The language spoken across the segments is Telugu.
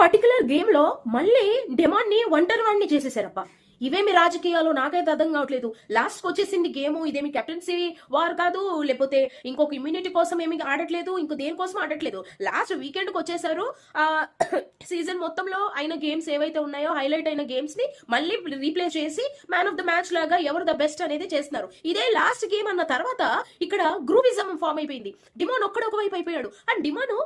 పర్టికులర్ గేమ్ లో మళ్ళీ డెమాన్ ని ఒంటరి వాడిని చేసేసారప్ప. ఇవేమి రాజకీయాలు నాకైతే అర్థం కావట్లేదు. లాస్ట్ వచ్చేసింది గేమ్. ఇదేమి కెప్టెన్సీ వార్ కాదు, లేకపోతే ఇంకొక ఇమ్యూనిటీ కోసం ఏమి ఆడట్లేదు, ఇంకో దేనికోసం ఆడట్లేదు. లాస్ట్ వీకెండ్ కి వచ్చేసారు. సీజన్ మొత్తంలో అయిన గేమ్స్ ఏవైతే ఉన్నాయో హైలైట్ అయిన గేమ్స్ ని మళ్ళీ రీప్లే చేసి మ్యాన్ ఆఫ్ ద మ్యాచ్ లాగా ఎవరు ద బెస్ట్ అనేది చేస్తున్నారు. ఇదే లాస్ట్ గేమ్ అన్న తర్వాత ఇక్కడ గ్రూపిజం ఫామ్ అయిపోయింది. డిమాన్ ఒక్కడొక వైపు అయిపోయాడు. అండ్ డిమాను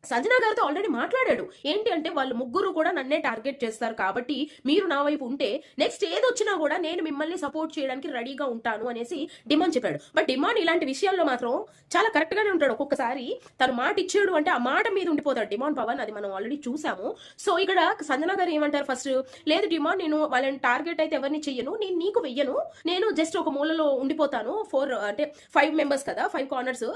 సంజన గారితో ఆల్రెడీ మాట్లాడాడు. ఏంటి అంటే వాళ్ళు ముగ్గురు కూడా నన్నే టార్గెట్ చేస్తారు కాబట్టి మీరు నా వైపు ఉంటే నెక్స్ట్ ఏది వచ్చినా కూడా నేను మిమ్మల్ని సపోర్ట్ చేయడానికి రెడీగా ఉంటాను అనేసి డిమాండ్ చెప్పాడు. బట్ డిమాండ్ ఇలాంటి విషయాల్లో మాత్రం చాలా కరెక్ట్ గానే ఉంటాడు. ఒక్కొక్కసారి తను మాట ఇచ్చాడు అంటే ఆ మాట మీద ఉండిపోతాడు డిమాండ్ పవన్. అది మనం ఆల్రెడీ చూసాము. సో ఇక్కడ సంజన గారు ఏమంటారు, ఫస్ట్ లేదు డిమాండ్ నేను వాళ్ళని టార్గెట్ అయితే ఎవరిని చెయ్యను, నేను నీకు వెయ్యను, నేను జస్ట్ ఒక మూలలో ఉండిపోతాను. 5 మెంబర్స్ కదా, 5 కార్నర్స్,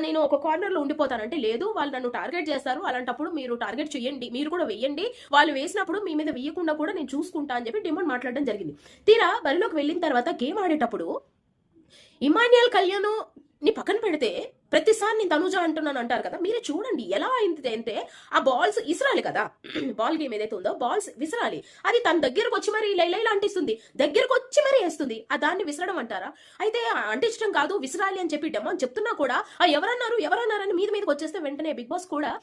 నేను ఒక కార్నర్ లో ఉండిపోతాను అంటే లేదు వాళ్ళు నన్ను టార్గెట్ చేస్తారు, అలాంటప్పుడు మీరు టార్గెట్ చేయండి, మీరు కూడా వెయ్యండి, వాళ్ళు వేసినప్పుడు మీ మీద వెయ్యకుండా కూడా నేను చూసుకుంటా అని చెప్పి డిమాండ్ మాట్లాడడం జరిగింది. తీరా బరిలోకి వెళ్ళిన తర్వాత గేమ్ ఆడేటప్పుడు ఇమాన్యుయల్ కళ్యాణ్ ని పక్కన పెడితే ప్రతిసారి నేను తనుజ అంటున్నాను అంటారు కదా, మీరే చూడండి ఎలా అయింది అంటే ఆ బాల్స్ విసరాలి కదా, బాల్ గేమ్ ఏదైతే ఉందో బాల్స్ విసరాలి, అది తన దగ్గరకు వచ్చి మరి లైలా అంటిస్తుంది, దగ్గరకు వచ్చి మరి వేస్తుంది. ఆ దాన్ని విసరడం అంటారా? అయితే అంటించడం కాదు విసరాలి అని చెప్పి డెమో చెప్తున్నా కూడా ఎవరన్నారని మీదకి వచ్చేస్తే వెంటనే బిగ్ బాస్ కూడా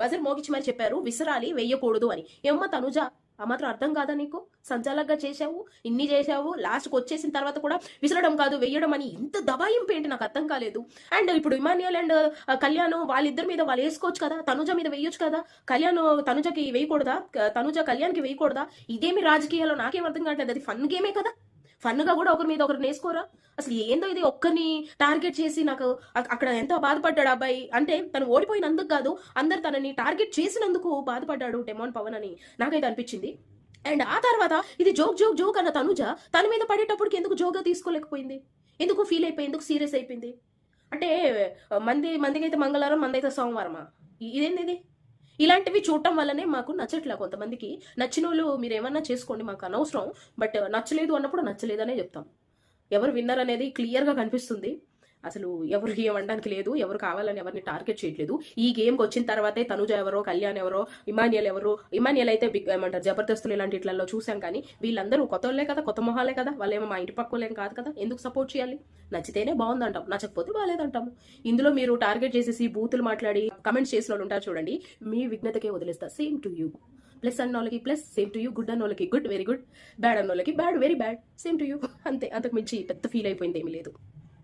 బజర్ మోగించి మరి చెప్పారు విసరాలి వెయ్యకూడదు అని. ఏమో తనుజ ఆ మాత్రం అర్థం కాదా నీకు? సంచాలకుగా చేశావు, ఇన్ని చేశావు, లాస్ట్కి వచ్చేసిన తర్వాత కూడా విసరడం కాదు వెయ్యడం అని ఇంత దబాయింపు ఏంటి నాకు అర్థం కాలేదు. అండ్ ఇప్పుడు ఇమాన్యుయల్ అండ్ కళ్యాణ్ వాళ్ళిద్దరి మీద వాళ్ళు వేసుకోవచ్చు కదా, తనుజ మీద వేయొచ్చు కదా, కళ్యాణ్ తనుజకి వేయకూడదా, తనుజ కళ్యాణ్కి వేయకూడదా? ఇదేమి రాజకీయాల్లో నాకేం అర్థం కావట్లేదు. అది ఫన్ గేమే కదా, ఫన్ గా కూడా ఒకరి మీద ఒకరు నేసుకోరా? అసలు ఏందో ఇది, ఒక్కరిని టార్గెట్ చేసి నాకు అక్కడ ఎంత బాధపడ్డాడు అబ్బాయి అంటే తను ఓడిపోయినందుకు కాదు, అందరు తనని టార్గెట్ చేసినందుకు బాధపడ్డాడు డెమాన్ పవన్ అని నాకైతే అనిపించింది. అండ్ ఆ తర్వాత ఇది జోక్ అన్న తనుజ తన మీద పడేటప్పటికి ఎందుకు జోక్గా తీసుకోలేకపోయింది, ఎందుకు ఫీల్ అయిపోయింది, ఎందుకు సీరియస్ అయిపోయింది? అంటే మందికి అయితే మంగళవారం, మందైతే సోమవారమా? ఇదేంది ఇది? ఇలాంటివి చూడటం వల్లనే మాకు నచ్చట్లే. కొంతమందికి నచ్చిన వాళ్ళు మీరు ఏమన్నా చేసుకోండి, మాకు అనవసరం. బట్ నచ్చలేదు అన్నప్పుడు నచ్చలేదనే చెప్తాం. ఎవరు విన్నర్ అనేది క్లియర్గా కనిపిస్తుంది. అసలు ఎవరు ఏమనడానికి లేదు, ఎవరు కావాలని ఎవరిని టార్గెట్ చేయట్లేదు. ఈ గేమ్కి వచ్చిన తర్వాతే తనుజ ఎవరో, కళ్యాణ్ ఎవరో, ఇమాన్యుయల్ అయితే ఏమంటారు జబర్దస్తులు ఇలాంటి ఇట్లలో చూసాం. కానీ వీళ్ళందరూ కొత్త వాళ్ళే కదా, కొత్త మొహాలే కదా, వాళ్ళేమో మా ఇంటి పక్కలేం కాదు కదా, ఎందుకు సపోర్ట్ చేయాలి? నచ్చితేనే బాగుందంటాం, నచ్చకపోతే బాగాలేదంటాము. ఇందులో మీరు టార్గెట్ చేసేసి బూతులు మాట్లాడి కమెంట్స్ చేసిన వాళ్ళు ఉంటారు చూడండి, మీ విఘ్నతకే వదిలేస్తా. Same to you. ప్లస్ అన్న వాళ్ళకి plus, same to you. Good అన్న వాళ్ళకి గుడ్, వెరీ గుడ్. బ్యాడ్ అన్న వాళ్ళకి bad, very bad, same to you. అంతే, అంతకు మించి పెద్ద ఫీల్ అయిపోయింది ఏమీ లేదు.